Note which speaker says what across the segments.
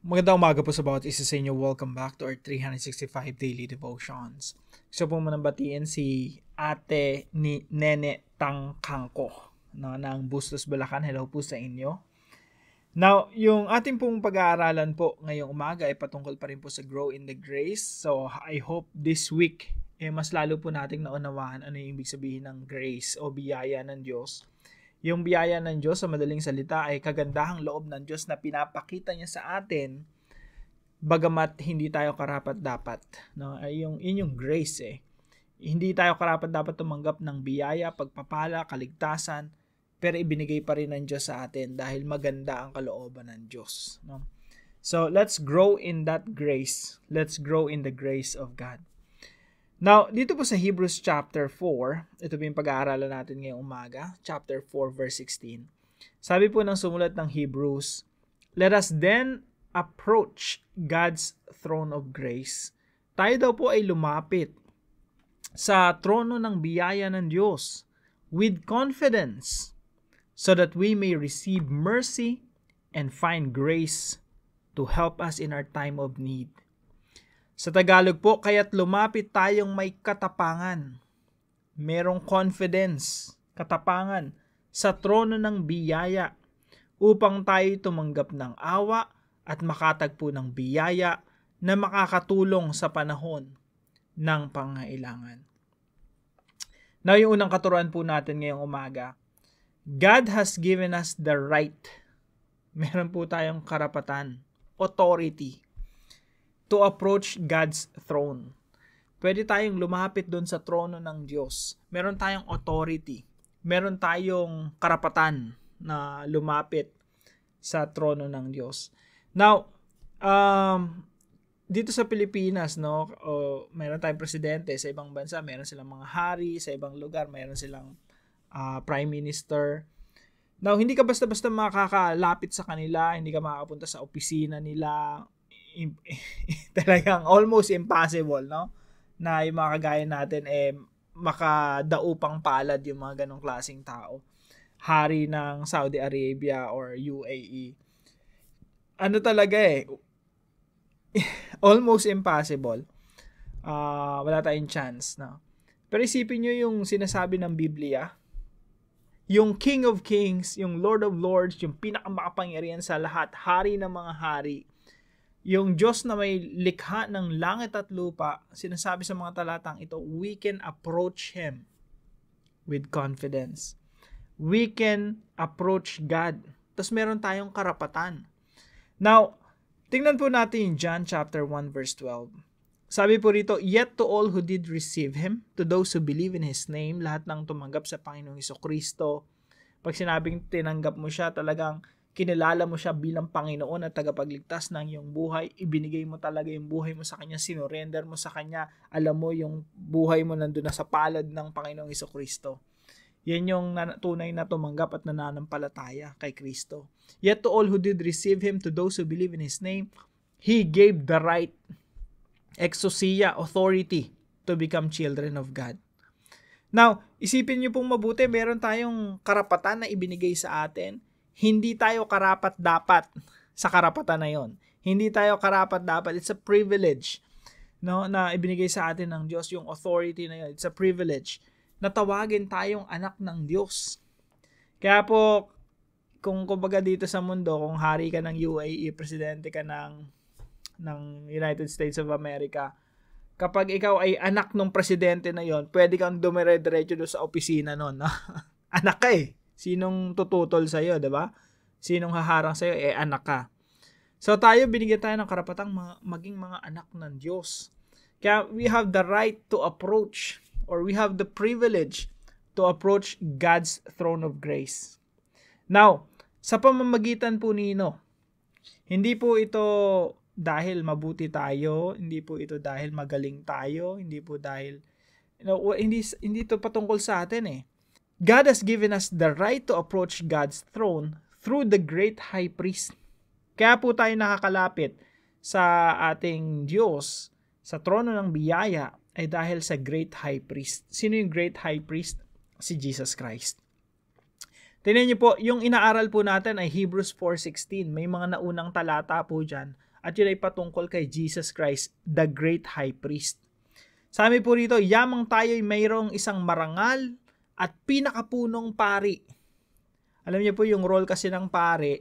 Speaker 1: Magandang umaga po sa bawat isa sa inyo. Welcome back to our 365 Daily Devotions. Gusto po muna batiin si Ate ni Nene Tangkangko ng Bustos Bulacan. Hello po sa inyo. Now, yung ating pong pag-aaralan po ngayong umaga ay patungkol pa rin po sa Grow in the Grace. So, I hope this week mas lalo po nating naunawaan ano yung ibig sabihin ng grace o biyaya ng Diyos. Yung biyaya ng Diyos sa madaling salita ay kagandahang loob ng Diyos na pinapakita niya sa atin bagamat hindi tayo karapat-dapat. No? Ay yung grace Hindi tayo karapat-dapat tumanggap ng biyaya, pagpapala, kaligtasan, pero ibinigay pa rin ng Diyos sa atin dahil maganda ang kalooban ng Diyos. No? So, let's grow in that grace. Let's grow in the grace of God. Now, dito po sa Hebrews chapter 4, ito po yung pag-aaralan natin ngayong umaga, chapter 4 verse 16. Sabi po ng sumulat ng Hebrews, "Let us then approach God's throne of grace." Tayo daw po ay lumapit sa trono ng biyaya ng Diyos with confidence so that we may receive mercy and find grace to help us in our time of need. Sa Tagalog po, kaya't lumapit tayong may katapangan, merong confidence, katapangan sa trono ng biyaya upang tayo tumanggap ng awa at makatagpo ng biyaya na makakatulong sa panahon ng pangailangan. Now, yung unang katuruan po natin ngayong umaga, God has given us the right. Meron po tayong karapatan, authority, to approach God's throne. Pwede tayong lumapit doon sa trono ng Diyos. Meron tayong authority. Meron tayong karapatan na lumapit sa trono ng Diyos. Now, dito sa Pilipinas, no, meron tayong presidente. Sa ibang bansa, meron silang mga hari. Sa ibang lugar, meron silang prime minister. Now, hindi ka basta-basta makakalapit sa kanila. Hindi ka makapunta sa opisina nila. Talagang almost impossible, no? Na yung mga kagaya natin makadaupang palad yung mga ganong klaseng tao. Hari ng Saudi Arabia or UAE. Ano talaga almost impossible. Wala tayong chance, no? Pero isipin nyo yung sinasabi ng Biblia. Yung King of Kings, yung Lord of Lords, yung pinakamakapangyarihan sa lahat, hari ng mga hari, yung Diyos na may likha ng langit at lupa, sinasabi sa mga talatang ito, we can approach Him with confidence. We can approach God. Tapos meron tayong karapatan. Now, tingnan po natin yung John chapter 1 verse 12. Sabi po rito, "Yet to all who did receive Him, to those who believe in His name," lahat ng tumanggap sa Panginoong Hesukristo. Pag sinabing tinanggap mo siya, talagang kinilala mo siya bilang Panginoon at tagapagligtas ng iyong buhay, ibinigay mo talaga yung buhay mo sa Kanya, sinurrender mo sa Kanya, alam mo yung buhay mo nandun na sa palad ng Panginoong Hesukristo. Yan yung tunay na tumanggap at nananampalataya kay Kristo. "Yet to all who did receive Him, to those who believe in His name, He gave the right," exousia, authority, "to become children of God." Now, isipin niyo pong mabuti, meron tayong karapatan na ibinigay sa atin. Hindi tayo karapat-dapat sa karapatan na yon. Hindi tayo karapat-dapat. It's a privilege, no, na ibinigay sa atin ng Diyos, yung authority na yon. It's a privilege na tawagin tayong anak ng Diyos. Kaya po, kung kumbaga dito sa mundo, kung hari ka ng UAE, presidente ka ng United States of America, kapag ikaw ay anak ng presidente na yon, pwede kang dumire-diretso doon sa opisina nun. No? Anak ka Sinong tututol sa'yo, diba? Sinong haharang sa'yo? Anak ka. So tayo, binigyan tayo ng karapatang maging mga anak ng Diyos. Kaya we have the right to approach, or we have the privilege to approach God's throne of grace. Now, sa pamamagitan po nino, hindi po ito dahil mabuti tayo, hindi po ito dahil magaling tayo, hindi po dahil, hindi ito patungkol sa atin God has given us the right to approach God's throne through the great high priest. Kaya po tayo nakakalapit sa ating Diyos, sa trono ng biyaya, ay dahil sa great high priest. Sino yung great high priest? Si Jesus Christ. Tingnan niyo po, yung inaaral po natin ay Hebrews 4:16. May mga naunang talata po dyan At yun ay patungkol kay Jesus Christ, the great high priest. Sabi po rito, yamang tayo'y mayroong isang marangal at pinakapunong pari. Alam niyo po yung role kasi ng pari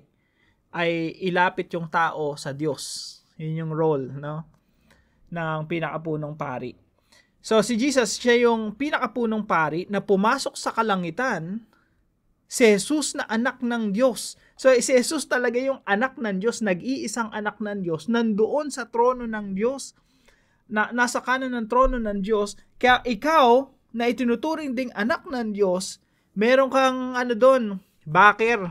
Speaker 1: ay ilapit yung tao sa Diyos. Yun yung role, no, ng pinakapunong pari. So si Jesus, siya yung pinakapunong pari na pumasok sa kalangitan. Si Jesus na anak ng Diyos. So si Jesus talaga yung anak ng Diyos, nag-iisang anak ng Diyos, nandoon sa trono ng Diyos, nasa kanan ng trono ng Diyos. Kaya ikaw na itinuturing ding anak ng Diyos, meron kang doon, backer.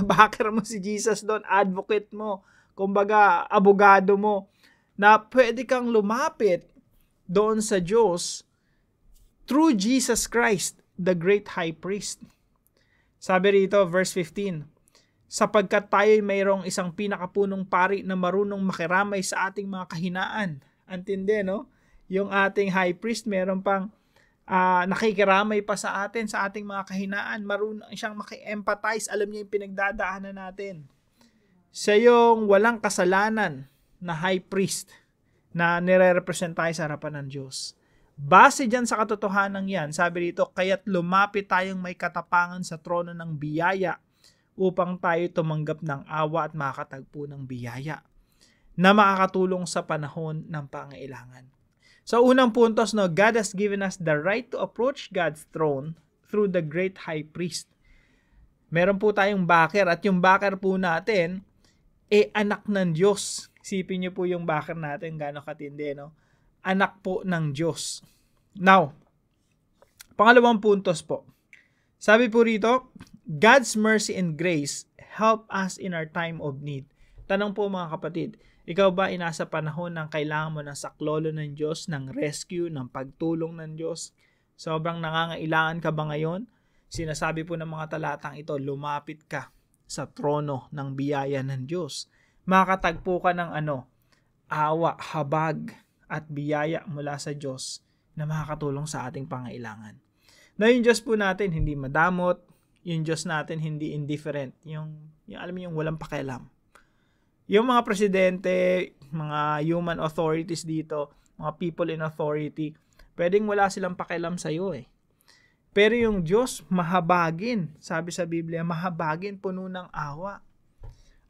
Speaker 1: Backer mo si Jesus doon, advocate mo, kumbaga abogado mo, na pwede kang lumapit doon sa Diyos through Jesus Christ, the great high priest. Sabi rito, verse 15, sapagkat tayo'y mayroong isang pinakapunong pari na marunong makiramay sa ating mga kahinaan. Antindi, no? Yung ating high priest, meron pang nakikiramay pa sa atin, sa ating mga kahinaan. Marunong siyang maki-empathize. Alam niya yung pinagdadaanan natin. Siya yung walang kasalanan na high priest na nire-represent tayo sa harapan ng Diyos. Base dyan sa katotohanan yan, sabi dito, kaya't lumapit tayong may katapangan sa trono ng biyaya upang tayo tumanggap ng awa at makakatagpo ng biyaya na makakatulong sa panahon ng pangailangan. So unang puntos, no, God has given us the right to approach God's throne through the great high priest. Meron po tayong backer at yung backer po natin anak ng Diyos. Isipin niyo po yung backer natin, gaano katindi, no? Anak po ng Diyos. Now, pangalawang puntos po. Sabi po rito, God's mercy and grace help us in our time of need. Tanong po mga kapatid, ikaw ba inasa panahon ng kailangan mo ng saklolo ng Diyos, ng rescue, ng pagtulong ng Diyos? Sobrang nangangailangan ka ba ngayon? Sinasabi po ng mga talatang ito, lumapit ka sa trono ng biyaya ng Diyos. Makakatagpo ka ng awa, habag, at biyaya mula sa Diyos na makakatulong sa ating pangailangan. Na yung Diyos po natin hindi madamot, yung Diyos natin hindi indifferent, yung alam mo yung walang pakialam. Yung mga presidente, mga human authorities dito, mga people in authority, pwedeng wala silang pakialam sa iyo eh. Pero yung Diyos, mahabagin. Sabi sa Biblia, mahabagin, puno ng awa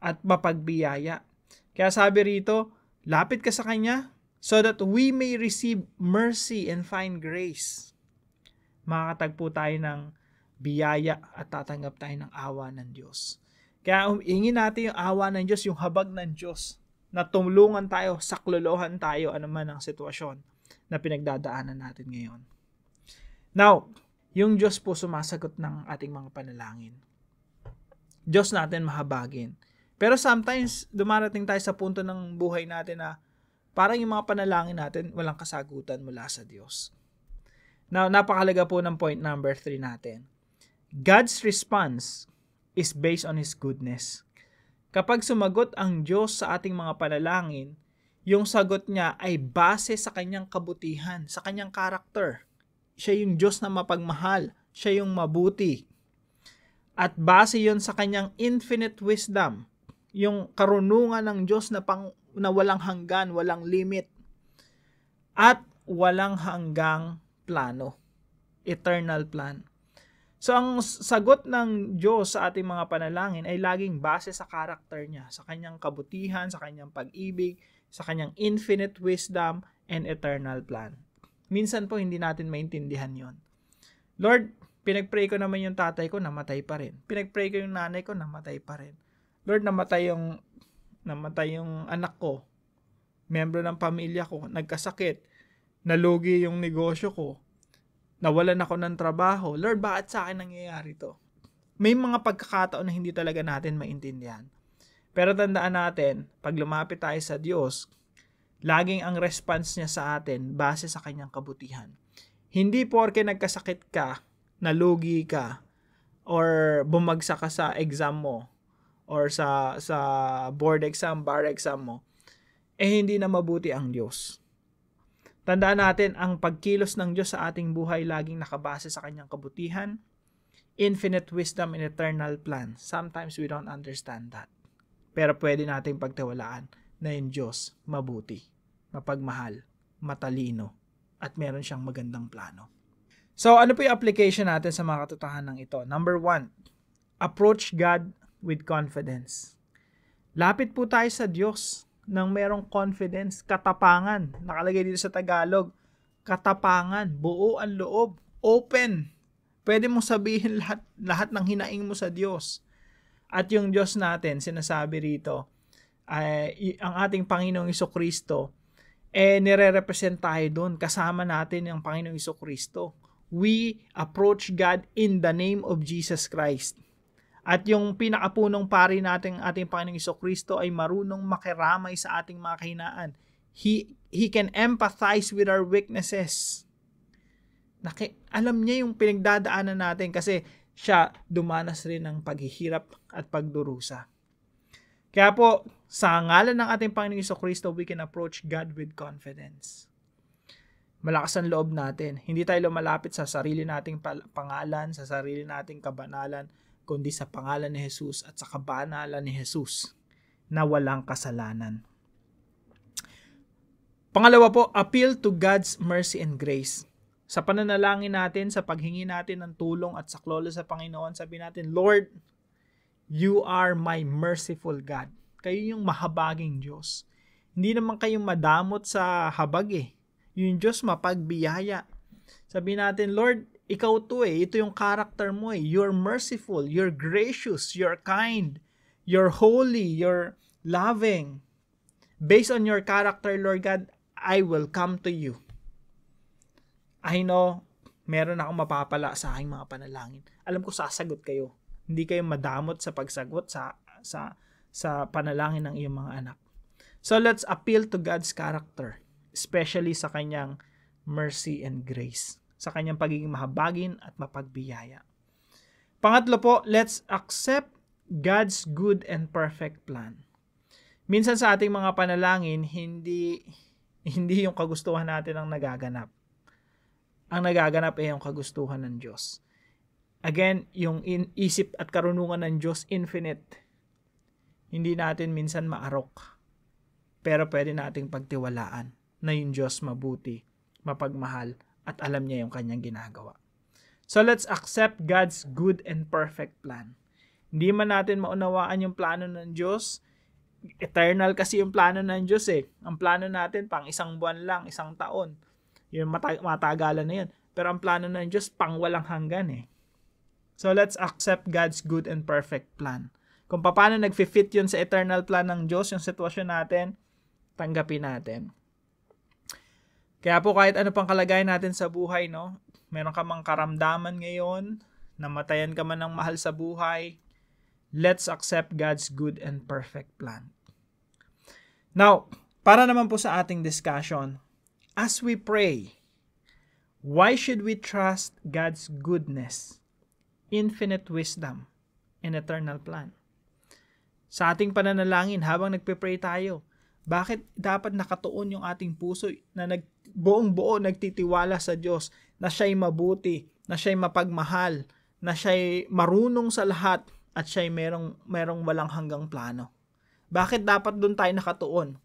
Speaker 1: at mapagbiyaya. Kaya sabi rito, lapit ka sa Kanya so that we may receive mercy and find grace. Makakatagpo tayo ng biyaya at tatanggap tayo ng awa ng Diyos. Kaya ingin natin yung awa ng Diyos, yung habag ng Diyos, na tumulungan tayo, saklolohan tayo, anuman ang sitwasyon na pinagdadaanan natin ngayon. Now, yung Diyos po sumasagot ng ating mga panalangin. Diyos natin mahabagin. Pero sometimes, dumarating tayo sa punto ng buhay natin na parang yung mga panalangin natin, walang kasagutan mula sa Diyos. Now, napakalaga po ng point number 3 natin. God's response is based on His goodness. Kapag sumagot ang Diyos sa ating mga panalangin, yung sagot niya ay base sa Kanyang kabutihan, sa Kanyang karakter. Siya yung Diyos na mapagmahal, siya yung mabuti. At base yon sa Kanyang infinite wisdom, yung karunungan ng Diyos na walang hanggan, walang limit, at walang hanggang plano, eternal plan. So ang sagot ng Diyos sa ating mga panalangin ay laging base sa karakter niya, sa Kanyang kabutihan, sa Kanyang pag-ibig, sa Kanyang infinite wisdom and eternal plan. Minsan po hindi natin maintindihan yon. Lord, pinag-pray ko naman yung tatay ko, namatay pa rin. Pinag-pray ko yung nanay ko, namatay pa rin. Lord, namatay yung anak ko, membro ng pamilya ko, nagkasakit, nalugi yung negosyo ko, nawalan ako ng trabaho. Lord, bakit sa akin nangyayari to? May mga pagkakataon na hindi talaga natin maintindihan. Pero tandaan natin, pag lumapit tayo sa Diyos, laging ang response niya sa atin base sa Kanyang kabutihan. Hindi porke nagkasakit ka, nalugi ka, or bumagsak ka sa exam mo, or sa board exam, bar exam mo, hindi na mabuti ang Diyos. Tandaan natin, ang pagkilos ng Diyos sa ating buhay laging nakabase sa Kanyang kabutihan, infinite wisdom and eternal plan. Sometimes we don't understand that. Pero pwede nating pagtiwalaan na yung Diyos mabuti, mapagmahal, matalino, at meron siyang magandang plano. So, ano po yung application natin sa mga katotohanan ito? Number 1, approach God with confidence. Lapit po tayo sa Diyos nang merong confidence, katapangan. Nakalagay dito sa Tagalog, katapangan, buo ang loob, open. Pwede mong sabihin lahat ng hinaing mo sa Diyos. At yung Diyos natin, sinasabi rito, ang ating Panginoong Jesucristo, nire-represent tayo doon. Kasama natin ang Panginoong Jesucristo. We approach God in the name of Jesus Christ. At yung pinakapunong pari natin, ating Panginoong Jesucristo, ay marunong makiramay sa ating mga kahinaan. He can empathize with our weaknesses. Alam niya yung pinagdadaanan natin kasi siya dumanas rin ng paghihirap at pagdurusa. Kaya po, sa ngalan ng ating Panginoong Jesucristo, we can approach God with confidence. Malakas ang loob natin. Hindi tayo lumalapit sa sarili nating pangalan, sa sarili nating kabanalan, kundi sa pangalan ni Jesus at sa kabanalan ni Jesus na walang kasalanan. Pangalawa po, appeal to God's mercy and grace. Sa pananalangin natin, sa paghingi natin ng tulong at saklolo sa Panginoon, sabihin natin, Lord, you are my merciful God. Kayo yung mahabaging Diyos. Hindi naman kayo madamot sa habag eh. Yung Diyos mapagbiyaya. Sabihin natin, Lord, ikaw to eh. Ito yung character mo eh. You're merciful, you're gracious, you're kind, you're holy, you're loving. Based on your character, Lord God, I will come to you. I know, meron akong mapapala sa aking mga panalangin. Alam ko sasagot kayo. Hindi kayo madamot sa pagsagot sa panalangin ng iyong mga anak. So let's appeal to God's character, especially sa kanyang mercy and grace, sa kanyang pagiging mahabagin at mapagbiyaya. Pangatlo po, let's accept God's good and perfect plan. Minsan sa ating mga panalangin, hindi yung kagustuhan natin ang nagaganap. Ang nagaganap ay yung kagustuhan ng Diyos. Again, yung isip at karunungan ng Diyos, infinite. Hindi natin minsan maarok. Pero pwede nating pagtiwalaan na yung Diyos mabuti, mapagmahal, at alam niya yung kanyang ginagawa. So let's accept God's good and perfect plan. Hindi man natin maunawaan yung plano ng Diyos. Eternal kasi yung plano ng Diyos eh. Ang plano natin pang isang buwan lang, isang taon. Yung matagalan na yun. Pero ang plano ng Diyos, pang walang hanggan eh. So let's accept God's good and perfect plan. Kung paano nag-fit yun sa eternal plan ng Diyos, yung sitwasyon natin, tanggapin natin. Kaya po kahit ano pang kalagayan natin sa buhay, no? Meron ka mang karamdaman ngayon, namatayan ka man ng mahal sa buhay, let's accept God's good and perfect plan. Now, para naman po sa ating discussion, as we pray, why should we trust God's goodness, infinite wisdom, and eternal plan? Sa ating pananalangin, habang nagpe-pray tayo, bakit dapat nakatuon yung ating puso na buong-buo nagtitiwala sa Diyos na siya'y mabuti, na siya'y mapagmahal, na siya'y marunong sa lahat, at siya'y merong walang hanggang plano? Bakit dapat doon tayo nakatuon?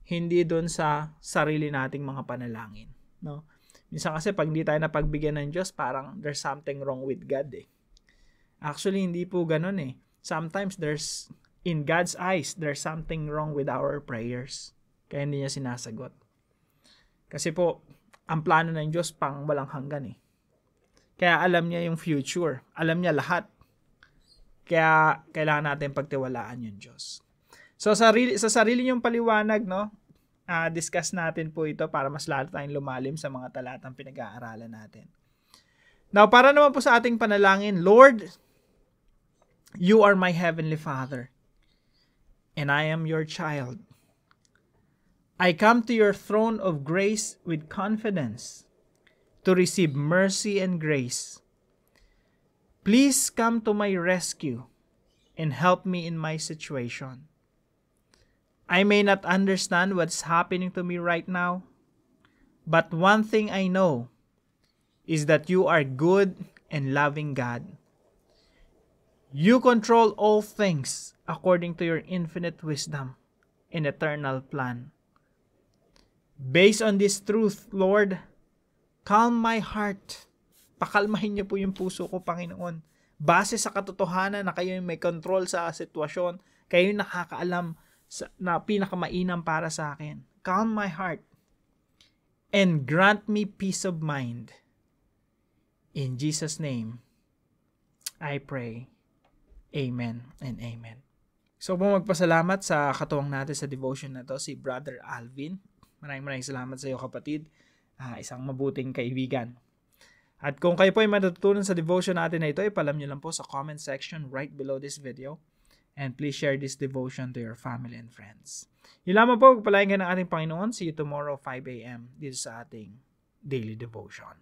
Speaker 1: Hindi doon sa sarili nating mga panalangin, no? Minsan kasi pag hindi tayo napagbigyan ng Diyos, parang there's something wrong with God eh. Actually, hindi po ganun eh. Sometimes in God's eyes, there's something wrong with our prayers. Kaya hindi niya sinasagot. Kasi po, ang plano ng Diyos pang walang hanggan eh. Kaya alam niya yung future. Alam niya lahat. Kaya kailangan natin pagtiwalaan yung Diyos. So sa sarili niyong paliwanag, no, discuss natin po ito para mas lalo tayong lumalim sa mga talatang pinag-aaralan natin. Now, para naman po sa ating panalangin, Lord, you are my heavenly Father, and I am your child. I come to your throne of grace with confidence to receive mercy and grace. Please come to my rescue and help me in my situation. I may not understand what's happening to me right now, but one thing I know is that you are good and loving God. You control all things according to your infinite wisdom. and eternal plan. Based on this truth, Lord, calm my heart. Pakalmahin niyo po yung puso ko, Panginoon. Base sa katotohanan na kayo yung may control sa sitwasyon, kayo yung nakakaalam na pinakamainam para sa akin. Calm my heart and grant me peace of mind. In Jesus' name, I pray. Amen and amen. So po magpasalamat sa katuwang natin sa devotion na to, si Brother Alvin. Maraming salamat sa iyo, kapatid. Isang mabuting kaibigan. At kung kayo po ay matutunan sa devotion natin na ito, ipalam nyo lang po sa comment section right below this video. And please share this devotion to your family and friends. Yun lamang po, pagpalain ka ng ating Panginoon. See you tomorrow 5 a.m. dito sa ating daily devotion.